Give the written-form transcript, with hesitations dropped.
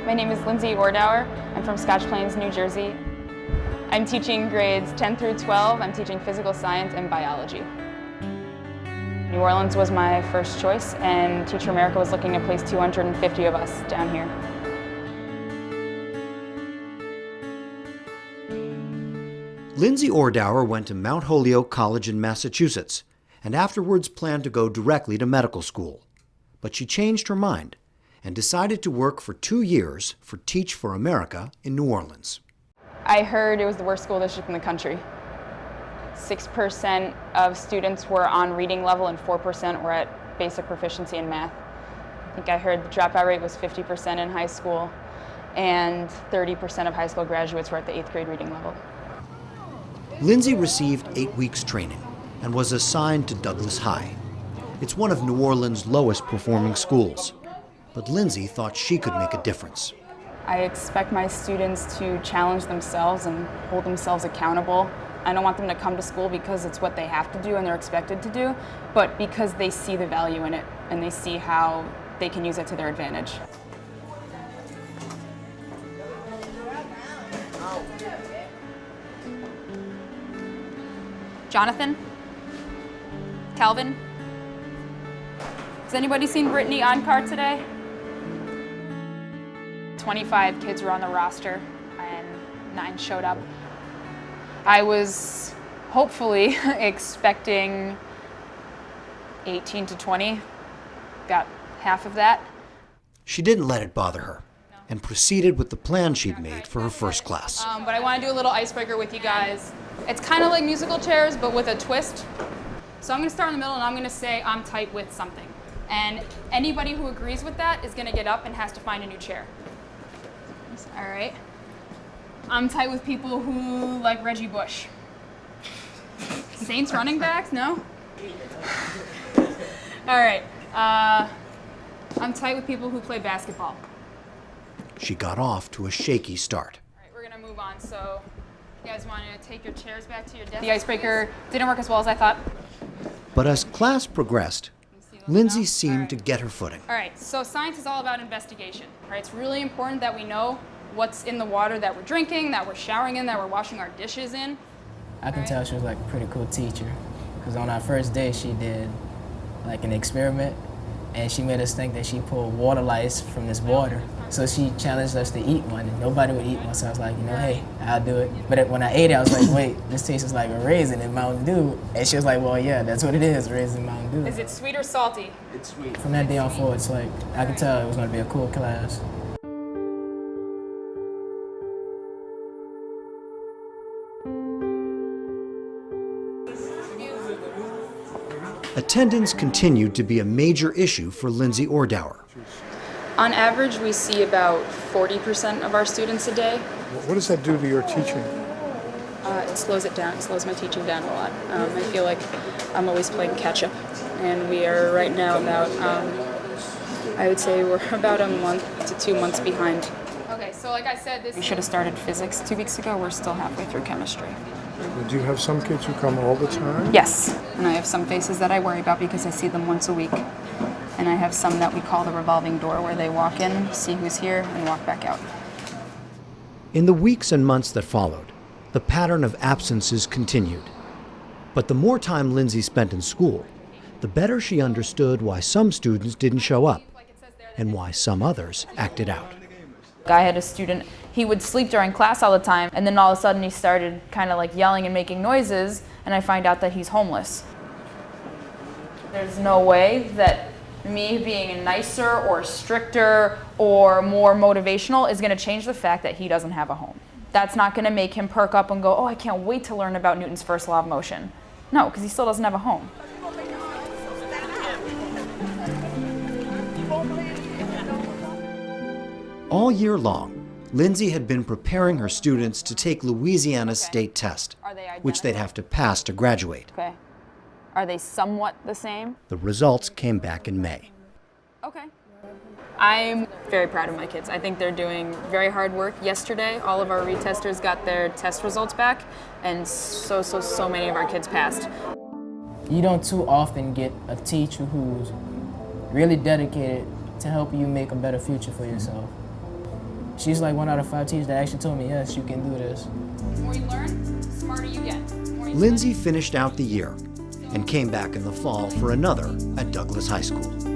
My name is Lindsay Ordower. I'm from Scotch Plains, New Jersey. I'm teaching grades 10 through 12. I'm teaching physical science and biology. New Orleans was my first choice, and Teacher America was looking to place 250 of us down here. Lindsay Ordower went to Mount Holyoke College in Massachusetts and afterwards planned to go directly to medical school. But she changed her mind and decided to work for 2 years for Teach for America in New Orleans. I heard it was the worst school district in the country. 6% of students were on reading level and 4% were at basic proficiency in math. I think I heard the dropout rate was 50% in high school, and 30% of high school graduates were at the 8th grade reading level. Lindsay received 8 weeks training and was assigned to Douglas High. It's one of New Orleans' lowest performing schools, but Lindsay thought she could make a difference. I expect my students to challenge themselves and hold themselves accountable. I don't want them to come to school because it's what they have to do and they're expected to do, but because they see the value in it and they see how they can use it to their advantage. Jonathan? Calvin? Has anybody seen Brittany on card today? 25 kids were on the roster and 9 showed up. I was hopefully expecting 18 to 20, got half of that. She didn't let it bother her and proceeded with the plan she'd made for her first class. But I want to do a little icebreaker with you guys. It's kind of like musical chairs, but with a twist. So I'm going to start in the middle and I'm going to say I'm tight with something. And anybody who agrees with that is going to get up and has to find a new chair. All right. I'm tight with people who like Reggie Bush. Saints running backs? No? All right. I'm tight with people who play basketball. She got off to a shaky start. All right, we're going to move on. So you guys want to take your chairs back to your desk? The icebreaker didn't work as well as I thought. But as class progressed, Lindsay seemed to get her footing. All right, so science is all about investigation. Right? It's really important that we know what's in the water that we're drinking, that we're showering in, that we're washing our dishes in. I can tell she was like a pretty cool teacher, because on our first day she did like an experiment and she made us think that she pulled water lice from this water. So she challenged us to eat one and nobody would eat one, so I was like, you know, hey, I'll do it. But when I ate it, I was like, wait, this tastes like a raisin in Mountain Dew. And she was like, well, yeah, that's what it is, raisin in Mountain Dew. Is it sweet or salty? It's sweet. From that day on forward, it's like, I could tell it was gonna be a cool class. Attendance continued to be a major issue for Lindsay Ordower. On average, we see about 40% of our students a day. What does that do to your teaching? It slows it down. It slows my teaching down a lot. I feel like I'm always playing catch up, and we are right now about, I would say we're about a month to 2 months behind. Okay, so like I said, we should have started physics 2 weeks ago. We're still halfway through chemistry. Do you have some kids who come all the time? Yes, and I have some faces that I worry about because I see them once a week. And I have some that we call the revolving door, where they walk in, see who's here, and walk back out. In the weeks and months that followed, the pattern of absences continued. But the more time Lindsay spent in school, the better she understood why some students didn't show up and why some others acted out. I had a student, he would sleep during class all the time, and then all of a sudden he started kind of like yelling and making noises, and I find out that he's homeless. There's no way that me being nicer or stricter or more motivational is going to change the fact that he doesn't have a home. That's not going to make him perk up and go, oh, I can't wait to learn about Newton's first law of motion. No, because he still doesn't have a home. All year long, Lindsay had been preparing her students to take Louisiana's state test, which they'd have to pass to graduate. Okay. Are they somewhat the same? The results came back in May. Okay. I'm very proud of my kids. I think they're doing very hard work. Yesterday, all of our retesters got their test results back, and so many of our kids passed. You don't too often get a teacher who's really dedicated to help you make a better future for yourself. She's like 1 out of 5 teachers that actually told me, yes, you can do this. The more you learn, the smarter you get. The more you Lindsay finished out the year and came back in the fall for another at Douglas High School.